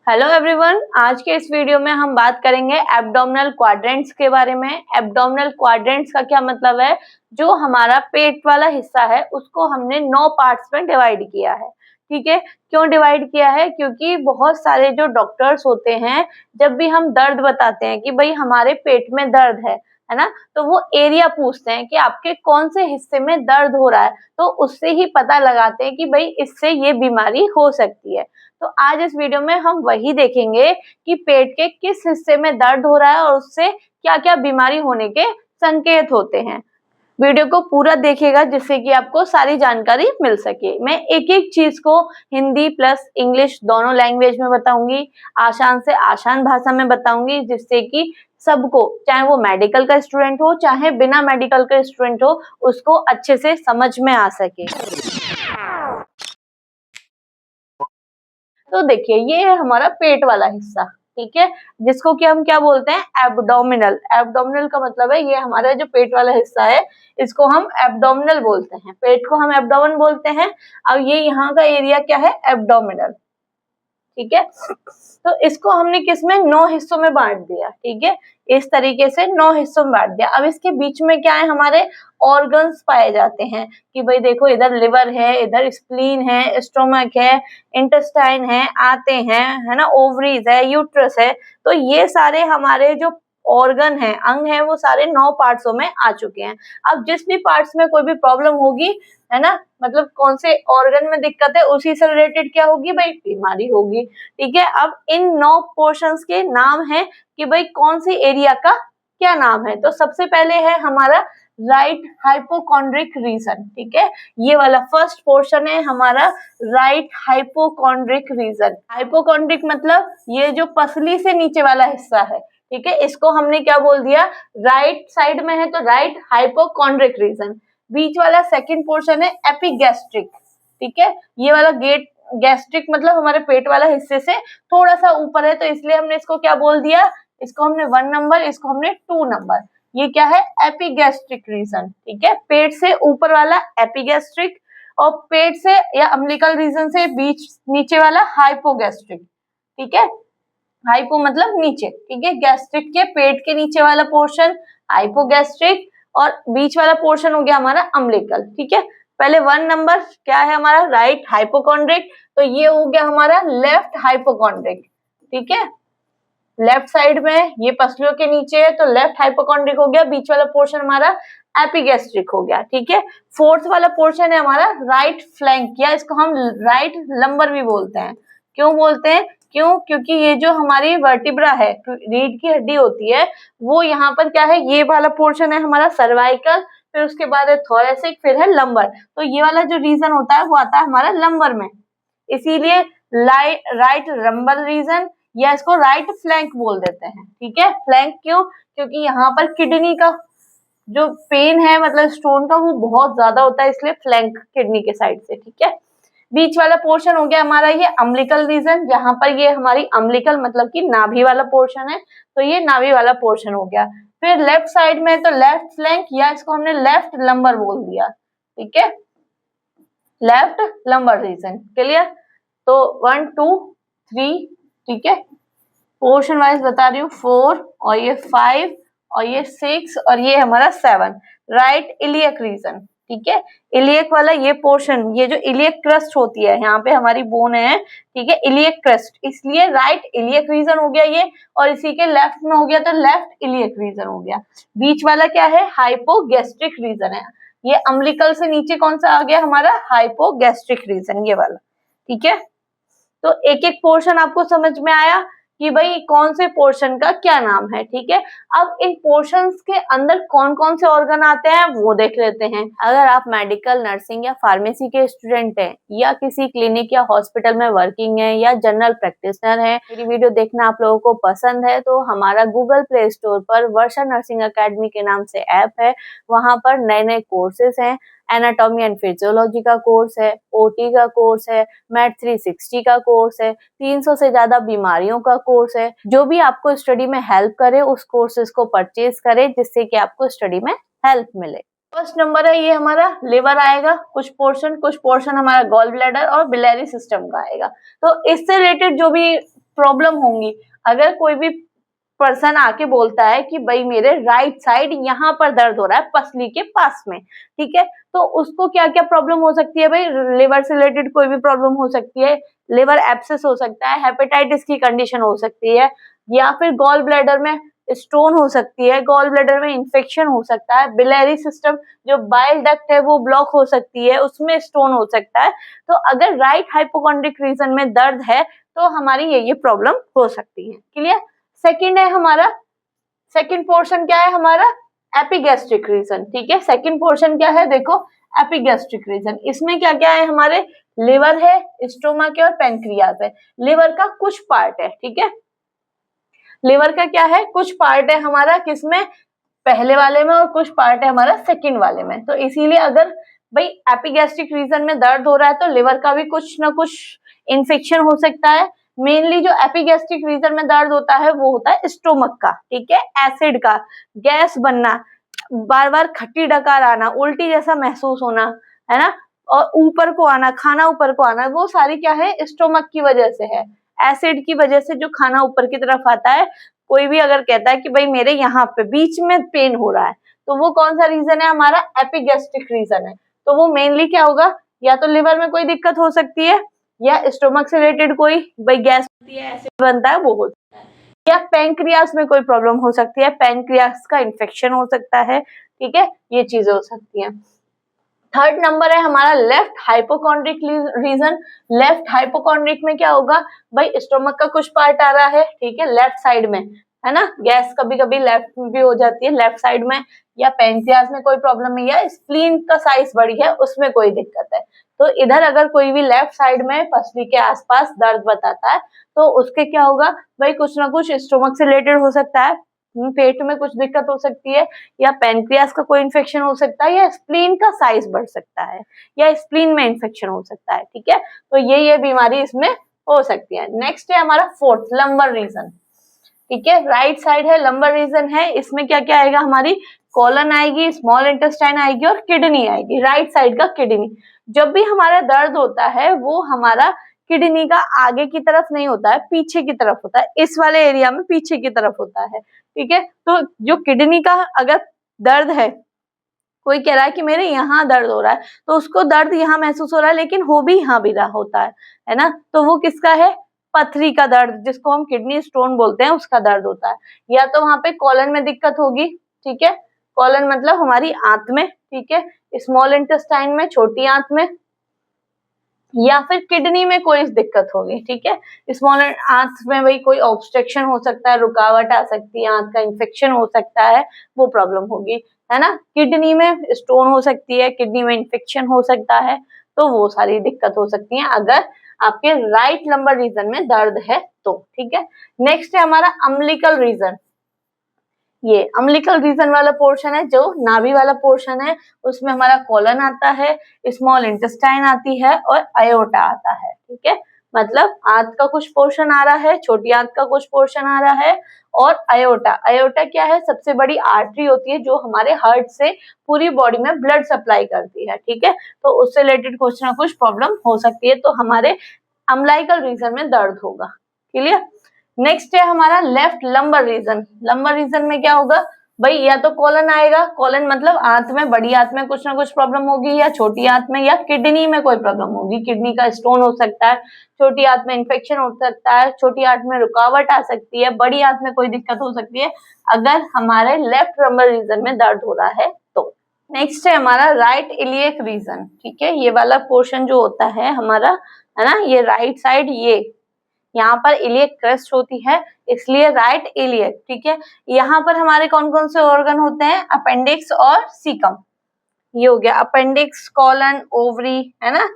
Hello everyone, आज के इस वीडियो में हम बात करेंगे एब्डोमिनल क्वाड्रेंट्स के बारे में। एब्डोमिनल क्वाड्रेंट्स का क्या मतलब है? जो हमारा पेट वाला हिस्सा है उसको हमने 9 पार्ट्स में डिवाइड किया है। ठीक है, क्यों डिवाइड किया है? क्योंकि बहुत सारे जो डॉक्टर्स होते हैं, जब भी हम दर्द बताते हैं कि भाई हमारे पेट में दर्द है ना, तो वो एरिया पूछते हैं कि आपके कौन से हिस्से में दर्द हो रहा है, तो उससे ही पता लगाते हैं कि भाई इससे ये बीमारी हो सकती है। तो आज इस वीडियो में हम वही देखेंगे कि पेट के किस हिस्से में दर्द हो रहा है और उससे क्या-क्या बीमारी होने के संकेत होते हैं। वीडियो को पूरा देखिएगा जिससे कि आपको सारी जानकारी मिल सके। मैं एक-एक चीज को हिंदी प्लस इंग्लिश दोनों लैंग्वेज में बताऊंगी, आसान से आसान भाषा में बताऊंगी, जिससे कि सबको, चाहे वो मेडिकल का स्टूडेंट हो चाहे बिना मेडिकल का स्टूडेंट हो, उसको अच्छे से समझ में आ सके। तो देखिए, ये है हमारा पेट वाला हिस्सा। ठीक है, जिसको कि हम क्या बोलते हैं? एब्डोमिनल। एब्डोमिनल का मतलब है ये हमारा जो पेट वाला हिस्सा है, इसको हम एब्डोमिनल बोलते हैं। पेट को हम एब्डोमेन बोलते हैं। अब ये यहाँ का एरिया क्या है? एब्डोमिनल। ठीक है, तो इसको हमने किसमें? 9 हिस्सों में बांट दिया। ठीक है, इस तरीके से 9 हिस्सों में बांट दिया। अब इसके बीच में क्या है? हमारे ऑर्गन्स पाए जाते हैं कि भाई देखो, इधर लिवर है, इधर स्प्लीन है, स्टोमक है, इंटेस्टाइन है, आते हैं, है ना, ओवरीज है, यूट्रस है। तो ये सारे हमारे जो ऑर्गन है, अंग है, वो सारे 9 पार्ट्सों में आ चुके हैं। अब जिस भी पार्ट्स में कोई भी प्रॉब्लम होगी, है ना, मतलब कौन से ऑर्गन में दिक्कत है, उसी से रिलेटेड क्या होगी? भाई बीमारी होगी। ठीक है, अब इन 9 पोर्शंस के नाम है कि भाई कौन सी एरिया का क्या नाम है। तो सबसे पहले है हमारा राइट हाइपोकॉन्ड्रिक रीजन। ठीक है, ये वाला फर्स्ट पोर्शन है हमारा राइट हाइपोकॉन्ड्रिक रीजन। हाइपोकॉन्ड्रिक मतलब ये जो पसली से नीचे वाला हिस्सा है। ठीक है, इसको हमने क्या बोल दिया? राइट साइड में है तो राइट हाइपोकॉन्ड्रिक रीजन। बीच वाला सेकंड पोर्शन है एपिगैस्ट्रिक। ठीक है, ये वाला गैस्ट्रिक मतलब हमारे पेट वाला हिस्से से थोड़ा सा ऊपर है, तो इसलिए हमने इसको क्या बोल दिया? इसको हमने 1 नंबर, इसको हमने 2 नंबर। ये क्या है? Epigastric region. ठीक है, पेट से ऊपर वाला एपिगैस्ट्रिक, और पेट से या अम्बिलिकल रीजन से बीच नीचे वाला हाइपोगैस्ट्रिक। ठीक है, हाइपो मतलब नीचे। ठीक है, गैस्ट्रिक के पेट के नीचे वाला पोर्शन हाइपोगैस्ट्रिक, और बीच वाला पोर्शन हो गया हमारा अम्बिलिकल। ठीक है, पहले 1 नंबर क्या है हमारा? Right hypochondriac. तो ये हो गया हमारा लेफ्ट हाइपोकॉन्ड्रिक। ठीक है, लेफ्ट साइड में ये पसलियों के नीचे है तो लेफ्ट हाइपोकॉन्ड्रिक हो गया। बीच वाला पोर्शन हमारा एपिगैस्ट्रिक हो गया। ठीक है, फोर्थ वाला पोर्शन है हमारा राइट फ्लैंक, या इसको हम राइट लंबर भी बोलते हैं। क्यों बोलते हैं? क्यों? क्योंकि ये जो हमारी वर्टिब्रा है, रीढ़ की हड्डी होती है, वो यहाँ पर क्या है? ये वाला पोर्शन है हमारा सर्वाइकल, फिर उसके बाद है थोरेसिक, फिर है लंबर। तो ये वाला जो रीजन होता है वो आता है हमारा लंबर में, इसीलिए राइट लंबर रीजन, या इसको राइट फ्लैंक बोल देते हैं। ठीक है, फ्लैंक क्यों? क्योंकि यहाँ पर किडनी का जो पेन है, मतलब स्टोन का, वो बहुत ज्यादा होता है, इसलिए फ्लैंक किडनी के साइड से। ठीक है, बीच वाला पोर्शन हो गया हमारा ये अम्बिलिकल रीजन, जहां पर ये हमारी अम्बिलिकल मतलब कि नाभि वाला पोर्शन है, तो ये नाभि वाला पोर्शन हो गया। फिर लेफ्ट साइड में तो लेफ्ट फ्लैंक, या इसको हमने लेफ्ट लंबर बोल दिया। ठीक है, लेफ्ट लंबर रीजन। क्लियर? तो 1 2 3, ठीक है, पोर्शन वाइज बता रही हूँ, 4 और ये 5 और ये 6 और ये हमारा 7, राइट इलियक रीजन। ठीक है, इलियक वाला ये पोर्शन, ये जो इलियक क्रस्ट होती है, यहाँ पे हमारी बोन है। ठीक है, इलियक क्रस्ट, इसलिए राइट इलियक रीजन हो गया ये, और इसी के लेफ्ट में हो गया तो लेफ्ट इलियक रीजन हो गया। बीच वाला क्या है? हाइपोगैस्ट्रिक रीजन है। ये अम्बिलिकल से नीचे कौन सा आ गया हमारा? हाइपोगैस्ट्रिक रीजन, ये वाला। ठीक है, तो एक एक पोर्शन आपको समझ में आया कि भाई कौन से पोर्शन का क्या नाम है। ठीक है, अब इन पोर्शंस के अंदर कौन कौन से ऑर्गन आते हैं वो देख लेते हैं। अगर आप मेडिकल, नर्सिंग या फार्मेसी के स्टूडेंट हैं, या किसी क्लिनिक या हॉस्पिटल में वर्किंग है, या जनरल प्रैक्टिशनर है, मेरी वीडियो देखना आप लोगों को पसंद है, तो हमारा गूगल प्ले स्टोर पर वर्षा नर्सिंग अकेडमी के नाम से ऐप है। वहां पर नए नए कोर्सेज हैं। एनाटॉमी एंड फिजियोलॉजी का कोर्स है, ओटी का कोर्स है, मैथ 360 का कोर्स है, 300 से ज्यादा बीमारियों का कोर्स है। जो भी आपको स्टडी में हेल्प करे उस कोर्सेज को परचेज करें, जिससे कि आपको स्टडी में हेल्प मिले। फर्स्ट नंबर है ये हमारा लिवर आएगा, कुछ पोर्शन हमारा गॉल ब्लैडर और बिलियरी सिस्टम का आएगा। तो इससे रिलेटेड जो भी प्रॉब्लम होंगी। अगर कोई भी पर्सन आके बोलता है कि भाई मेरे राइट साइड यहाँ पर दर्द हो रहा है पसली के पास में, ठीक है, तो उसको क्या क्या प्रॉब्लम हो सकती है भाई, लिवर से रिलेटेड कोई भी प्रॉब्लम हो सकती है, लिवर एब्सेस हो सकता है, हेपेटाइटिस की कंडीशन हो सकती है, या फिर गॉल ब्लैडर में स्टोन हो सकती है, गॉल ब्लैडर में इंफेक्शन हो सकता है, बिलियरी सिस्टम जो बाइल डक्ट है वो ब्लॉक हो सकती है, उसमें स्टोन हो सकता है। तो अगर राइट हाइपोकॉन्ड्रिक रीजन में दर्द है तो हमारी ये प्रॉब्लम हो सकती है। क्लियर। सेकंड है हमारा, सेकंड पोर्शन क्या है हमारा, एपिगैस्ट्रिक रीजन। ठीक है, सेकंड पोर्शन क्या है देखो, एपिगैस्ट्रिक रीजन। इसमें क्या क्या है हमारे, लिवर है, स्टोमक है और पेनक्रियाज है। लिवर का कुछ पार्ट है, ठीक है, लिवर का क्या है, कुछ पार्ट है हमारा किसमें, पहले वाले में, और कुछ पार्ट है हमारा सेकंड वाले में। तो इसीलिए अगर भाई एपिगैस्ट्रिक रीजन में दर्द हो रहा है तो लिवर का भी कुछ ना कुछ इन्फेक्शन हो सकता है। मेनली जो एपिगैस्ट्रिक रीजन में दर्द होता है वो होता है स्टोमक का, ठीक है, एसिड का, गैस बनना, बार बार खट्टी डकार आना, उल्टी जैसा महसूस होना, है ना, और ऊपर को आना, खाना ऊपर को आना, वो सारी क्या है, स्टोमक की वजह से है, एसिड की वजह से जो खाना ऊपर की तरफ आता है। कोई भी अगर कहता है कि भाई मेरे यहाँ पे बीच में पेन हो रहा है तो वो कौन सा रीजन है हमारा, एपिगैस्ट्रिक रीजन है। तो वो मेनली क्या होगा, या तो लिवर में कोई दिक्कत हो सकती है, या स्टोमक से रिलेटेड कोई भाई गैस होती है, एसिड बनता है वो होता है, या पैंक्रियास में कोई प्रॉब्लम हो सकती है, पैंक्रियास का इन्फेक्शन हो सकता है, ठीक है, ये चीजें हो सकती हैं। थर्ड नंबर है हमारा left hypochondriac region. Left hypochondriac में क्या होगा भाई, स्टोमक का कुछ पार्ट आ रहा है, ठीक है, लेफ्ट साइड में, है ना, गैस कभी कभी लेफ्ट में भी हो जाती है, लेफ्ट साइड में, या पेनक्रियास में कोई प्रॉब्लम है, या स्प्लीन का साइज बढ़ी है उसमें कोई दिक्कत है। तो इधर अगर कोई भी लेफ्ट साइड में पसली के आसपास दर्द बताता है तो उसके क्या होगा भाई, कुछ ना कुछ स्टोमक से रिलेटेड हो सकता है, पेट में कुछ दिक्कत हो सकती है, या पेनक्रियास का कोई इन्फेक्शन हो सकता है, या स्प्लीन का साइज बढ़ सकता है, या स्प्लीन में इन्फेक्शन हो सकता है, ठीक है। तो ये बीमारी इसमें हो सकती है। नेक्स्ट है हमारा फोर्थ, लंबर रीजन, ठीक है, राइट साइड है, लंबर रीजन है। इसमें क्या क्या आएगा, हमारी कॉलन आएगी, स्मॉल इंटेस्टाइन आएगी और किडनी आएगी, राइट साइड का किडनी। जब भी हमारा दर्द होता है वो हमारा किडनी का आगे की तरफ नहीं होता है, पीछे की तरफ होता है, इस वाले एरिया में पीछे की तरफ होता है, ठीक है। तो जो किडनी का अगर दर्द है, कोई कह रहा है कि मेरे यहाँ दर्द हो रहा है, तो उसको दर्द यहाँ महसूस हो रहा है लेकिन हो भी यहाँ भी रहा होता है ना, तो वो किसका है, पथरी का दर्द, जिसको हम किडनी स्टोन बोलते हैं, उसका दर्द होता है। या तो वहां पे कॉलन में दिक्कत होगी, ठीक है, कॉलन मतलब हमारी आंत में, ठीक है, स्मॉल इंटेस्टाइन में, छोटी आंत में, या फिर किडनी में कोई दिक्कत होगी, ठीक है, स्मॉल आंत में भाई कोई ऑब्स्ट्रक्शन हो सकता है, रुकावट आ सकती है, आंत का इन्फेक्शन हो सकता है, वो प्रॉब्लम होगी, है ना। किडनी में स्टोन हो सकती है, किडनी में इन्फेक्शन हो सकता है, तो वो सारी दिक्कत हो सकती है अगर आपके राइट लंबर रीजन में दर्द है तो, ठीक है। नेक्स्ट है हमारा अम्बिलिकल रीजन। ये अम्बिलिकल रीजन वाला पोर्शन है, जो नाभि वाला पोर्शन है, उसमें हमारा कॉलन आता है, स्मॉल इंटेस्टाइन आती है और अयोटा आता है, ठीक है, मतलब आंत का कुछ पोर्शन आ रहा है, छोटी आंत का कुछ पोर्शन आ रहा है, और अयोटा, अयोटा क्या है, सबसे बड़ी आर्टरी होती है जो हमारे हार्ट से पूरी बॉडी में ब्लड सप्लाई करती है, ठीक है, तो उससे रिलेटेड कुछ ना कुछ प्रॉब्लम हो सकती है, तो हमारे अम्बिलिकल रीजन में दर्द होगा। क्लियर। नेक्स्ट है हमारा left lumbar region. Lumbar region में क्या होगा भाई, या तो कॉलन आएगा, कॉलन मतलब आंत में, बड़ी आंत में कुछ ना कुछ प्रॉब्लम होगी, या छोटी आंत में, या किडनी में कोई प्रॉब्लम होगी, किडनी का स्टोन हो सकता है, छोटी आंत में इन्फेक्शन हो सकता है, छोटी आंत में रुकावट आ सकती है, बड़ी आंत में कोई दिक्कत हो सकती है अगर हमारे लेफ्ट लंबर रीजन में दर्द हो रहा है तो। नेक्स्ट है हमारा राइट इलियक रीजन, ठीक है, ये वाला पोर्शन जो होता है हमारा, है ना, ये राइट साइड, ये यहाँ पर इलियक क्रस्ट होती है इसलिए राइट इलियक, ठीक है। यहाँ पर हमारे कौन कौन से ऑर्गन होते हैं, अपेंडिक्स और सीकम, ये हो गया अपेंडिक्स, कॉलन, ओवरी, है ना,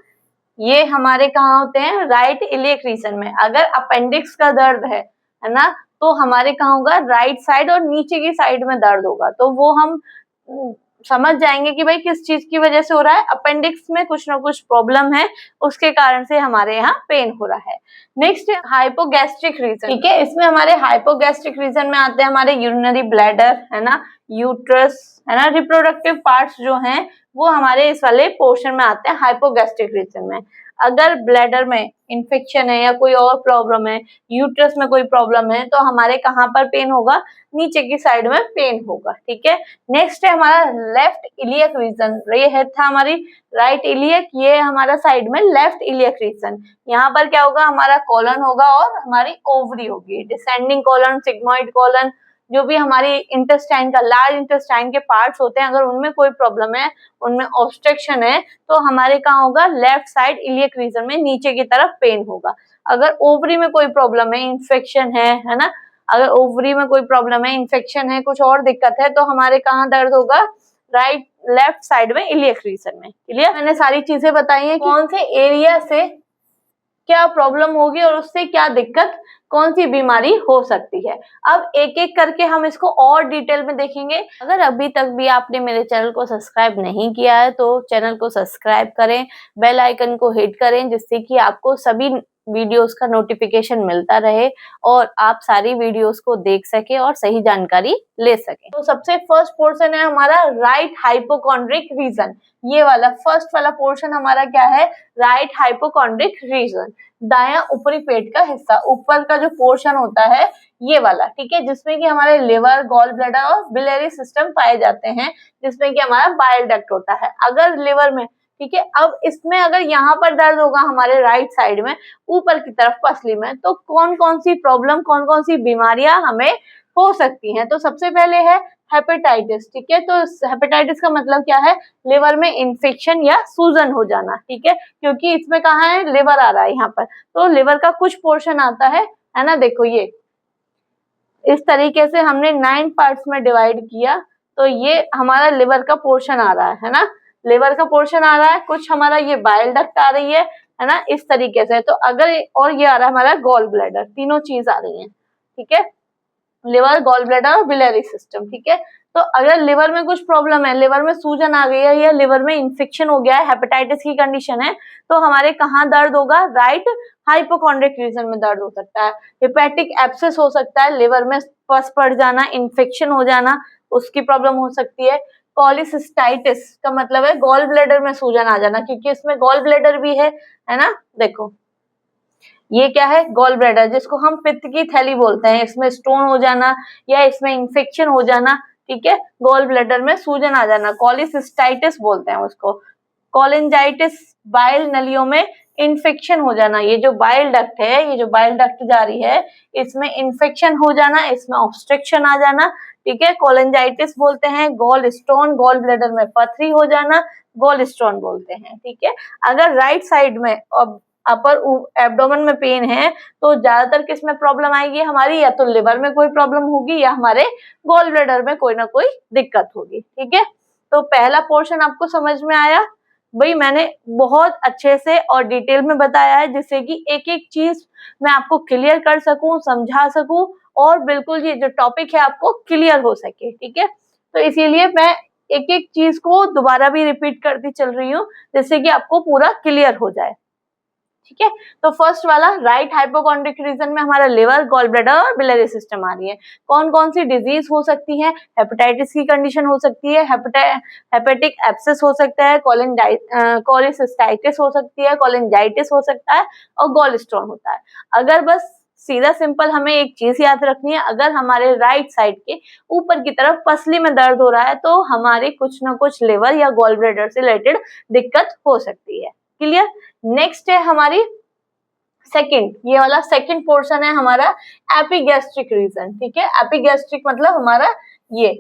ये हमारे कहाँ होते हैं, राइट इलियक रीजन में। अगर अपेंडिक्स का दर्द है ना, तो हमारे कहाँ होगा, राइट साइड और नीचे की साइड में दर्द होगा, तो वो हम समझ जाएंगे कि भाई किस चीज की वजह से हो रहा है, अपेंडिक्स में कुछ ना कुछ प्रॉब्लम है, उसके कारण से हमारे यहाँ पेन हो रहा है। नेक्स्ट हाइपोगैस्ट्रिक रीजन, ठीक है, इसमें हमारे हाइपोगैस्ट्रिक रीजन में आते हैं हमारे यूरिनरी ब्लैडर, है ना, यूट्रस, है ना, रिप्रोडक्टिव पार्ट्स जो हैं वो हमारे इस वाले पोर्शन में आते हैं, हाइपोगैस्ट्रिक रीजन में। अगर ब्लैडर में इन्फेक्शन है या कोई और प्रॉब्लम है, यूट्रस में कोई प्रॉब्लम है, तो हमारे कहाँ पर पेन होगा, नीचे की साइड में पेन होगा, ठीक है। नेक्स्ट है हमारा लेफ्ट इलियक रीजन, ये है था हमारी राइट इलियक, ये हमारा साइड में लेफ्ट इलियक रीजन। यहाँ पर क्या होगा, हमारा कॉलन होगा और हमारी ओवरी होगी, डिसेंडिंग कॉलन, सिग्मोइड कॉलन, जो भी हमारी इंटेस्टाइन का, लार्ज इंटेस्टाइन के पार्ट्स होते हैं, अगर उनमें कोई प्रॉब्लम है, उनमें ऑब्स्ट्रक्शन है, तो हमारे कहाँ होगा, लेफ्ट साइड इलियक रीजन में नीचे की तरफ पेन होगा। अगर ओवरी में कोई प्रॉब्लम है, इन्फेक्शन है ना, अगर ओवरी में कोई प्रॉब्लम है, इन्फेक्शन है, कुछ और दिक्कत है, तो हमारे कहाँ दर्द होगा, राइट लेफ्ट साइड में इलियक रीजन में। क्लियर, मैंने सारी चीजें बताई हैं, कौन से एरिया से क्या प्रॉब्लम होगी और उससे क्या दिक्कत, कौन सी बीमारी हो सकती है। अब एक एक करके हम इसको और डिटेल में देखेंगे। अगर अभी तक भी आपने मेरे चैनल को सब्सक्राइब नहीं किया है तो चैनल को सब्सक्राइब करें, बेल आइकन को हिट करें, जिससे कि आपको सभी वीडियोस का नोटिफिकेशन मिलता रहे और आप सारी वीडियोस को देख सके और सही जानकारी ले सके। तो सबसे फर्स्ट पोर्शन है हमारा राइट हाइपोकॉन्ड्रिक रीजन। ये वाला फर्स्ट वाला पोर्शन हमारा क्या है, राइट हाइपोकॉन्ड्रिक रीजन, दायां ऊपरी पेट का हिस्सा, ऊपर का जो पोर्शन होता है ये वाला, ठीक है, जिसमें कि हमारे लिवर, गॉल ब्लैडर और बिलियरी सिस्टम पाए जाते हैं, जिसमें कि हमारा बाइल डक्ट होता है। अगर लिवर में, ठीक है, अब इसमें अगर यहाँ पर दर्द होगा हमारे राइट साइड में, ऊपर की तरफ पसली में, तो कौन कौन सी प्रॉब्लम, कौन कौन सी बीमारियां हमें हो सकती हैं। तो सबसे पहले है हेपेटाइटिस, ठीक है। तो हेपेटाइटिस का मतलब क्या है, लिवर में इंफेक्शन या सूजन हो जाना, ठीक है, क्योंकि इसमें कहाँ है, लिवर आ रहा है यहाँ पर, तो लिवर का कुछ पोर्शन आता है ना। देखो ये इस तरीके से हमने 9 पार्ट्स में डिवाइड किया, तो ये हमारा लिवर का पोर्शन आ रहा है ना, लिवर का पोर्शन आ रहा है, कुछ हमारा ये बाइल डक्ट आ रही है ना, इस तरीके से। तो अगर, और ये आ रहा है हमारा गॉल ब्लैडर, तीनों चीज आ रही है, ठीक है, लिवर, गॉल ब्लैडर और बिलियरी सिस्टम, ठीक है। तो अगर लिवर में कुछ प्रॉब्लम है, लिवर में सूजन आ गई है या लिवर में इंफेक्शन हो गया है, हेपेटाइटिस की कंडीशन है, तो हमारे कहाँ दर्द होगा, राइट हाइपोकॉन्ड्रिक रीजन में दर्द हो सकता है। हेपेटिक एब्सेस हो सकता है, लिवर में पस पड़ जाना, इंफेक्शन हो जाना, उसकी प्रॉब्लम हो सकती है। कॉलिसिस्टाइटिस का मतलब है गॉल ब्लैडर में सूजन आ जाना, क्योंकि इसमें गॉल ब्लैडर भी है ना। देखो ये क्या है, गॉल ब्लैडर, जिसको हम पित्त की थैली बोलते हैं, इसमें स्टोन हो जाना या इसमें इंफेक्शन हो जाना, ठीक है, गॉल ब्लैडर में सूजन आ जाना, कॉलिसिस्टाइटिस बोलते हैं उसको। कोलिंजाइटिस, बाइल नलियों में इन्फेक्शन हो जाना, ये जो बाइल डक्ट है, ये जो बाइल डक्ट जा रही है, इसमें इन्फेक्शन हो जाना, इसमें ऑब्स्ट्रक्शन आ जाना, ठीक है, कोलिंजाइटिस बोलते हैं। गॉल स्टोन, गॉल ब्लैडर में पथरी हो जाना, गॉल स्टोन बोलते हैं, ठीक है। अगर राइट साइड में अपर एब्डोमेन में पेन है, तो ज्यादातर किस में प्रॉब्लम आएगी हमारी, या तो लिवर में कोई प्रॉब्लम होगी या हमारे गॉल ब्लैडर में कोई ना कोई दिक्कत होगी, ठीक है। तो पहला पोर्शन आपको समझ में आया भाई, मैंने बहुत अच्छे से और डिटेल में बताया है, जिससे कि एक एक चीज मैं आपको क्लियर कर सकूं, समझा सकूं, और बिल्कुल ये जो टॉपिक है आपको क्लियर हो सके, ठीक है। तो इसीलिए मैं एक एक चीज को दोबारा भी रिपीट करती चल रही हूँ, जिससे कि आपको पूरा क्लियर हो जाए, ठीक है। तो फर्स्ट वाला राइट हाइपोकॉन्ड्रिक रीजन में हमारा लिवर, गॉल ब्लैडर और बिलियरी सिस्टम आ रही है। कौन कौन सी डिजीज हो सकती है, हेपेटाइटिस की कंडीशन हो सकती है, हेपेटिक एब्सेस हो सकता है, कोलिसिस्टाइटिस हो सकती है, कोलिंजाइटिस हो सकता है, और गॉल स्टोन होता है। अगर बस सीधा सिंपल हमें एक चीज याद रखनी है, अगर हमारे राइट साइड के ऊपर की तरफ पसली में दर्द हो रहा है, तो हमारी कुछ ना कुछ लिवर या गॉल ब्लैडर से रिलेटेड दिक्कत हो सकती है। क्लियर। नेक्स्ट है हमारी सेकंड, ये वाला सेकंड पोर्शन है हमारा एपिगैस्ट्रिक रीजन, ठीक है। एपिगैस्ट्रिक मतलब हमारा ये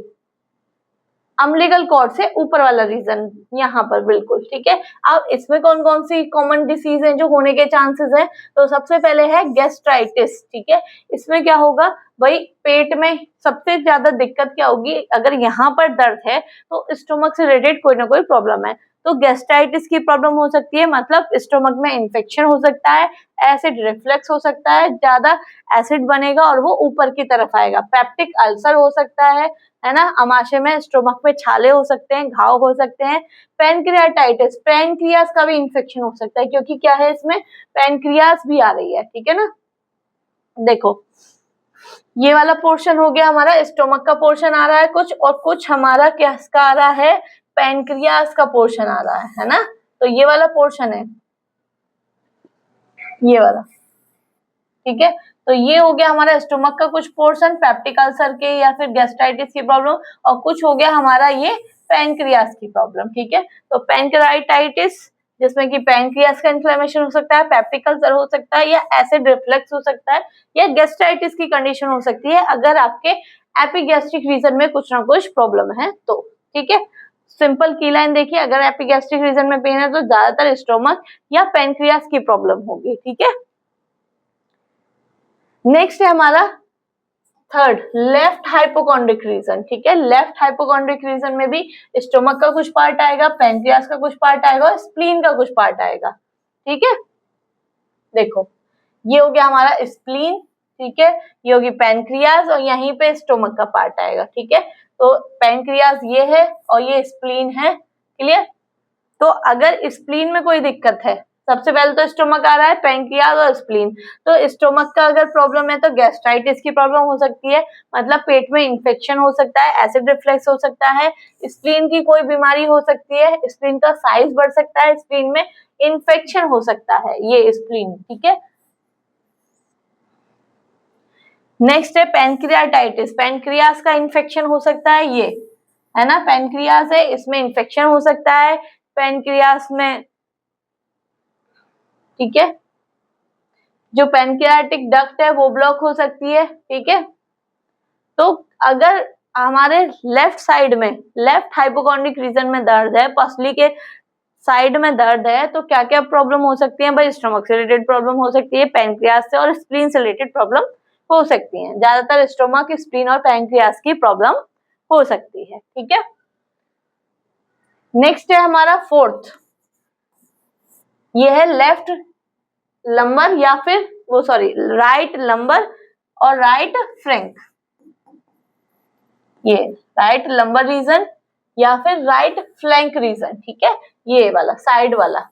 अम्बिलिकल कॉर्ड से ऊपर वाला रीजन, यहाँ पर बिल्कुल, ठीक है। अब इसमें कौन कौन सी कॉमन डिसीज है जो होने के चांसेस है, तो सबसे पहले है गैस्ट्राइटिस, ठीक है। इसमें क्या होगा भाई, पेट में सबसे ज्यादा दिक्कत क्या होगी, अगर यहाँ पर दर्द है तो स्टोमक से रिलेटेड कोई ना कोई प्रॉब्लम है, तो गैस्ट्राइटिस की प्रॉब्लम हो सकती है, मतलब स्टोमक में इन्फेक्शन हो सकता है, एसिड रिफ्लक्स हो सकता है, ज्यादा एसिड बनेगा और वो ऊपर की तरफ आएगा, पेप्टिक अल्सर हो सकता है ना, अमाशय में स्टोमक में छाले हो सकते हैं, घाव हो सकते हैं। पैनक्रियाटाइटिस, पैनक्रियास का भी इन्फेक्शन हो सकता है, क्योंकि क्या है इसमें पैनक्रियास भी आ रही है, ठीक है ना। देखो ये वाला पोर्शन हो गया हमारा स्टोमक का पोर्शन आ रहा है कुछ, और कुछ हमारा क्या आ रहा है, पैनक्रियास का पोर्शन आ रहा है ना। तो ये वाला पोर्शन है ये वाला, ठीक है। तो ये हो गया हमारा स्टोमक का कुछ पोर्शन, पेप्टिक अल्सर के या फिर गैस्ट्राइटिस की प्रॉब्लम, और कुछ हो गया हमारा ये पैनक्रियास की प्रॉब्लम, ठीक है। तो पैनक्राइटाइटिस जिसमें कि पैनक्रियास का इन्फ्लेमेशन हो सकता है, पेप्टिक अल्सर हो सकता है, या एसिड रिफ्लक्स हो सकता है, या गैस्ट्राइटिस की कंडीशन हो सकती है अगर आपके एपिगैस्ट्रिक रीजन में कुछ ना कुछ प्रॉब्लम है तो, ठीक है। सिंपल की लाइन देखिए, अगर एपिगैस्ट्रिक रीजन में पेन है तो ज्यादातर स्टोमक या पैनक्रियास की प्रॉब्लम होगी, ठीक है। नेक्स्ट है हमारा थर्ड, लेफ्ट हाइपोकॉन्ड्रिक रीजन, ठीक है। लेफ्ट हाइपोकॉन्ड्रिक रीजन में भी स्टोमक का कुछ पार्ट आएगा, पैनक्रियास का कुछ पार्ट आएगा और स्प्लीन का कुछ पार्ट आएगा, ठीक है। देखो ये हो गया हमारा स्प्लीन, ठीक है, ये होगी पैनक्रियास और यहीं पे स्टोमक का पार्ट आएगा, ठीक है। तो पैनक्रियास ये है और ये स्प्लीन है, क्लियर। तो अगर स्प्लीन में कोई दिक्कत है, सबसे पहले तो स्टोमक आ रहा है, पैनक्रियास और स्प्लीन। तो स्टोमक का अगर प्रॉब्लम है तो गैस्ट्राइटिस की प्रॉब्लम हो सकती है, मतलब पेट में इंफेक्शन हो सकता है, एसिड रिफ्लक्स हो सकता है, स्प्लीन की कोई बीमारी हो सकती है, स्प्लीन का साइज बढ़ सकता है, स्प्लीन में इंफेक्शन हो सकता है, ये स्प्लीन, ठीक है। नेक्स्ट है पैनक्रियाटाइटिस, पैनक्रियास का इन्फेक्शन हो सकता है, ये है ना पैनक्रियास है, इसमें इन्फेक्शन हो सकता है पैनक्रियास में, ठीक है। जो पैनक्रियाटिक डक्ट है वो ब्लॉक हो सकती है, ठीक है। तो अगर हमारे लेफ्ट साइड में, लेफ्ट हाइपोकॉन्ड्रिक रीजन में दर्द है, पसली के साइड में दर्द है, तो क्या क्या प्रॉब्लम हो सकती है भाई, स्टोमक से रिलेटेड प्रॉब्लम हो सकती है, पैनक्रियास से और स्प्लीन से रिलेटेड प्रॉब्लम हो सकती है। ज्यादातर स्टोमक, स्प्लीन और पैनक्रियास की प्रॉब्लम हो सकती है, ठीक है। नेक्स्ट है हमारा फोर्थ, ये है लेफ्ट लंबर या फिर वो सॉरी राइट लंबर और राइट फ्रैंक, ये राइट लंबर रीजन या फिर राइट फ्लैंक रीजन, ठीक है, ये वाला साइड वाला।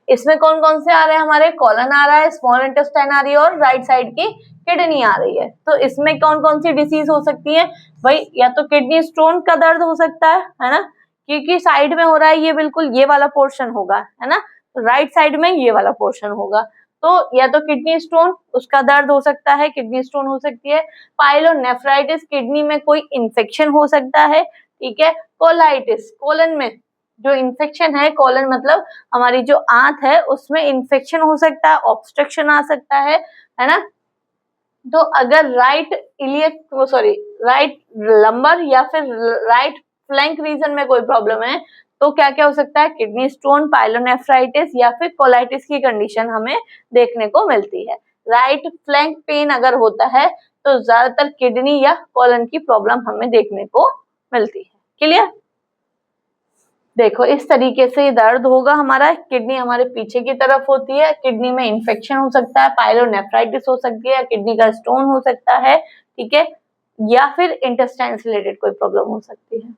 इसमें कौन कौन से आ रहे हैं हमारे, कॉलन आ रहा है, स्मॉल इंटेस्टाइन आ रही है और राइट साइड की किडनी आ रही है। तो इसमें कौन कौन सी डिसीज हो सकती है भाई, या तो किडनी स्टोन का दर्द हो सकता है ना, क्योंकि साइड में हो रहा है, ये बिल्कुल ये वाला पोर्शन होगा, है ना, तो राइट साइड में ये वाला पोर्शन होगा। तो या तो किडनी स्टोन, उसका दर्द हो सकता है, किडनी स्टोन हो सकती है, पाइलोनेफ्राइटिस, किडनी में कोई इंफेक्शन हो सकता है, ठीक है, कोलाइटिस, कोलन में जो इन्फेक्शन है, कोलन मतलब हमारी जो आंत है उसमें इन्फेक्शन हो सकता है, ऑब्स्ट्रक्शन आ सकता है ना। तो अगर राइट इलियक वो सॉरी राइट लंबर या फिर राइट फ्लैंक रीजन में कोई प्रॉब्लम है तो क्या क्या हो सकता है, किडनी स्टोन, पाइलोनेफ्राइटिस या फिर कोलाइटिस की कंडीशन हमें देखने को मिलती है। राइट फ्लैंक पेन अगर होता है तो ज्यादातर किडनी या कोलन की प्रॉब्लम हमें देखने को मिलती है, क्लियर। देखो इस तरीके से दर्द होगा हमारा, किडनी हमारे पीछे की तरफ होती है, किडनी में इंफेक्शन हो सकता है, पाइलोनेफ्राइटिस हो सकती है, किडनी का स्टोन हो सकता है, ठीक है, या फिर इंटेस्टाइन से रिलेटेड कोई प्रॉब्लम हो सकती है।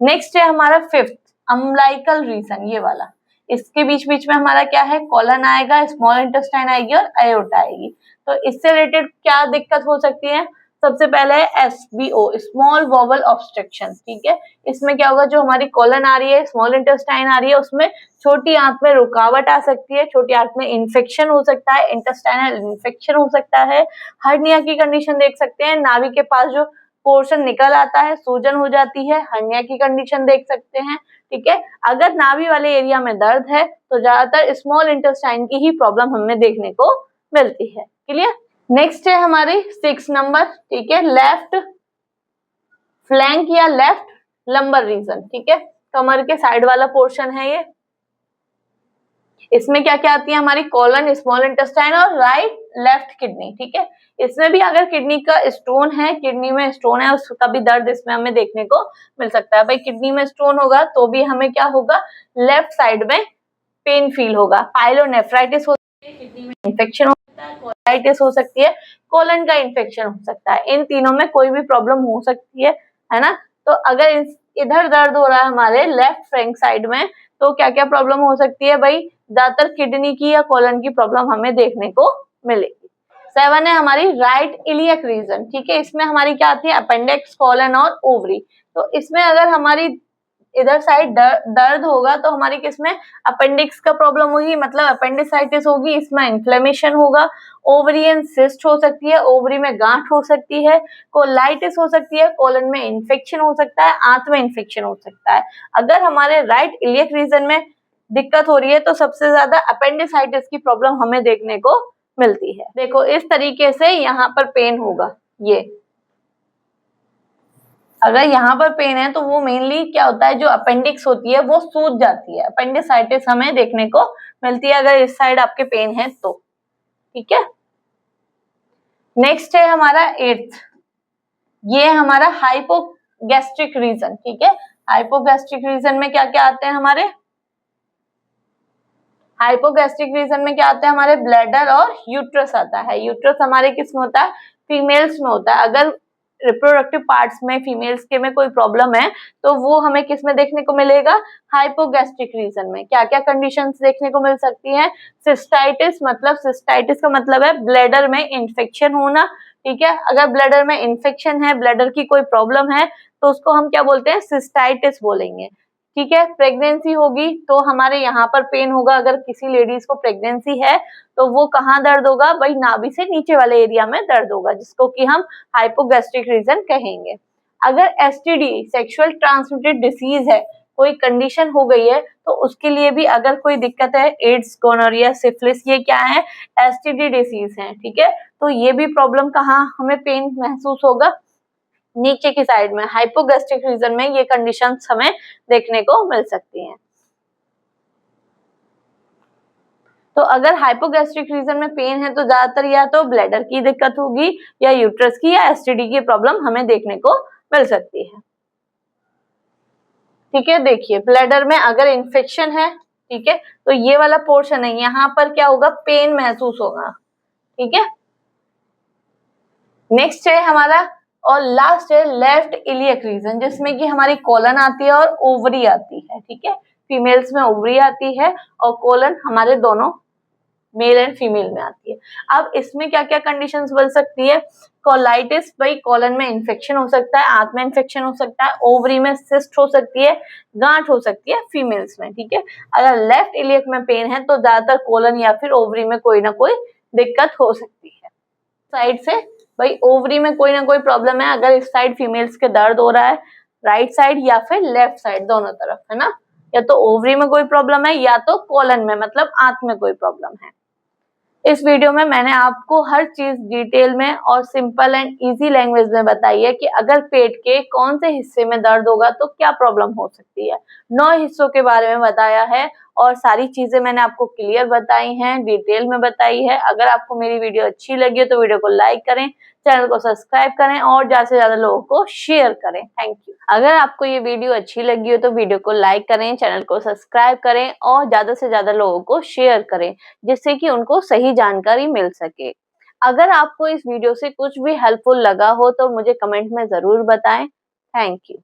नेक्स्ट है हमारा फिफ्थ, अम्लाइकल रीजन, ये वाला। इसके बीच बीच में हमारा क्या है, कॉलन आएगा, स्मॉल इंटेस्टाइन आएगी और एयोर्टा आएगी। तो इससे रिलेटेड क्या दिक्कत हो सकती है, सबसे पहले है SBO, स्मॉल वोवल ऑब्स्ट्रक्शन, ठीक है। इसमें क्या होगा, जो हमारी कॉलन आ रही है, स्मॉल इंटेस्टाइन आ रही है, उसमें छोटी आंत में रुकावट आ सकती है, छोटी आंत में इन्फेक्शन हो सकता है, इंटेस्टाइनल इन्फेक्शन हो सकता है, हर्निया की कंडीशन देख सकते हैं, नाभि के पास जो पोर्शन निकल आता है सूजन हो जाती है, हर्निया की कंडीशन देख सकते हैं, ठीक है। अगर नाभि वाले एरिया में दर्द है तो ज्यादातर स्मॉल इंटेस्टाइन की ही प्रॉब्लम हमें देखने को मिलती है, क्लियर। नेक्स्ट है हमारी 6 नंबर, ठीक है, लेफ्ट फ्लैंक या लेफ्ट लंबर रीजन, ठीक है, कमर के साइड वाला पोर्शन है ये। इसमें क्या क्या आती है हमारी, कॉलन, स्मॉल इंटेस्टाइन और राइट लेफ्ट किडनी, ठीक है। इसमें भी अगर किडनी का स्टोन है, किडनी में स्टोन है, उसका भी दर्द इसमें हमें देखने को मिल सकता है। भाई किडनी में स्टोन होगा तो भी हमें क्या होगा, लेफ्ट साइड में पेन फील होगा, पाइलोनेफ्राइटिस होती है, किडनी में इंफेक्शन हो सकता है, कोलाइटिस हो सकती है, कोलन का इंफेक्शन हो सकता है, इन तीनों में कोई भी प्रॉब्लम हो सकती है ना। तो अगर इधर दर्द हो रहा है हमारे लेफ्ट फ्रैंक साइड में तो क्या क्या प्रॉब्लम हो सकती है भाई, ज्यादातर किडनी की या कोलन की प्रॉब्लम हमें देखने को मिलेगी। 7 है हमारी राइट इलियक रीजन, ठीक है। इसमें हमारी क्या आती है, अपेंडिक्स, कॉलन और ओवरी। तो इसमें अगर हमारी इधर साइड दर्द होगा तो हमारी किसमें, अपेंडिक्स का प्रॉब्लम होगी, मतलब अपेंडिसाइटिस होगी, इसमें इन्फ्लेमेशन होगा, ओवरियन सिस्ट हो सकती है, ओवरी में गांठ हो सकती है, कोलाइटिस हो सकती है, कोलन में इन्फेक्शन हो सकता है, आंत में इन्फेक्शन हो सकता है। अगर हमारे राइट इलियक रीजन में दिक्कत हो रही है तो सबसे ज्यादा अपेंडिसाइटिस की प्रॉब्लम हमें देखने को मिलती है। देखो इस तरीके से यहाँ पर पेन होगा, ये अगर यहाँ पर पेन है तो वो मेनली क्या होता है, जो अपेंडिक्स होती है वो सूज जाती है, अपेंडिसाइटिस हमें देखने को मिलती है अगर इस साइड आपके पेन है तो, ठीक है। नेक्स्ट है हमारा 8th, ये है हमारा हाइपोगैस्ट्रिक रीजन, ठीक है। हाइपोगैस्ट्रिक रीजन में क्या क्या आते हैं हमारे, हाइपोगैस्ट्रिक रीजन में क्या आता है हमारे, ब्लैडर और यूट्रस आता है। यूट्रस हमारे किस में होता है, फीमेल्स में होता है। अगर रिप्रोडक्टिव पार्ट्स में फीमेल्स के में कोई प्रॉब्लम है तो वो हमें किस में देखने को मिलेगा, हाइपोगैस्ट्रिक रीजन में। क्या क्या कंडीशंस देखने को मिल सकती हैं, सिस्टाइटिस, मतलब सिस्टाइटिस का मतलब है ब्लैडर में इंफेक्शन होना, ठीक है। अगर ब्लैडर में इंफेक्शन है, ब्लैडर की कोई प्रॉब्लम है तो उसको हम क्या बोलते हैं, सिस्टाइटिस बोलेंगे, ठीक है। प्रेगनेंसी होगी तो हमारे यहाँ पर पेन होगा, अगर किसी लेडीज को प्रेगनेंसी है तो वो कहाँ दर्द होगा, भाई नाभि से नीचे वाले एरिया में दर्द होगा, जिसको कि हम हाइपोगैस्ट्रिक रीजन कहेंगे। अगर एसटीडी, सेक्सुअल ट्रांसमिटेड डिसीज है, कोई कंडीशन हो गई है तो उसके लिए भी अगर कोई दिक्कत है, एड्स, गोनोरिया, सिफिलिस, ये क्या है, एसटीडी डिसीज है, ठीक है। तो ये भी प्रॉब्लम कहाँ हमें पेन महसूस होगा, नीचे की साइड में। हाइपोगैस्ट्रिक रीजन में ये कंडीशंस हमें देखने को मिल सकती हैं। तो अगर हाइपोगैस्ट्रिक रीजन में पेन है तो ज्यादातर या तो ब्लैडर की दिक्कत होगी या यूट्रस की या एसटीडी की प्रॉब्लम हमें देखने को मिल सकती है, ठीक है। देखिए ब्लैडर में अगर इन्फेक्शन है, ठीक है, तो ये वाला पोर्शन है, यहाँ पर क्या होगा, पेन महसूस होगा, ठीक है। नेक्स्ट है हमारा और लास्ट है लेफ्ट इलियक रीजन, जिसमें कि हमारी कोलन आती है और ओवरी आती है, ठीक है। फीमेल्स में ओवरी आती है और कोलन हमारे दोनों मेल एंड फीमेल में आती है। अब इसमें क्या क्या कंडीशंस बन सकती है, कोलाइटिस, भाई कोलन में इन्फेक्शन हो सकता है, आंत में इन्फेक्शन हो सकता है, ओवरी में सिस्ट हो सकती है, गांठ हो सकती है फीमेल्स में, ठीक है। अगर लेफ्ट इलियक में पेन है तो ज्यादातर कोलन या फिर ओवरी में कोई ना कोई दिक्कत हो सकती है। साइड से भाई ओवरी में कोई ना कोई प्रॉब्लम है, अगर इस साइड फीमेल्स के दर्द हो रहा है, राइट साइड या फिर लेफ्ट साइड, दोनों तरफ, है ना। या तो ओवरी में कोई प्रॉब्लम है या तो कोलन में, मतलब आंत में कोई प्रॉब्लम है। इस वीडियो में मैंने आपको हर चीज डिटेल में और सिंपल एंड इजी लैंग्वेज में बताई है कि अगर पेट के कौन से हिस्से में दर्द होगा तो क्या प्रॉब्लम हो सकती है। 9 हिस्सों के बारे में बताया है और सारी चीजें मैंने आपको क्लियर बताई हैं, डिटेल में बताई है। अगर आपको मेरी वीडियो अच्छी लगी हो तो वीडियो को लाइक करें, चैनल को सब्सक्राइब करें और ज्यादा से ज्यादा लोगों को शेयर करें। Thank you. अगर आपको ये वीडियो अच्छी लगी हो तो वीडियो को लाइक करें, चैनल को सब्सक्राइब करें और ज्यादा से ज्यादा लोगों को शेयर करें, जिससे कि उनको सही जानकारी मिल सके। अगर आपको इस वीडियो से कुछ भी हेल्पफुल लगा हो तो मुझे कमेंट में जरूर बताएं। Thank you.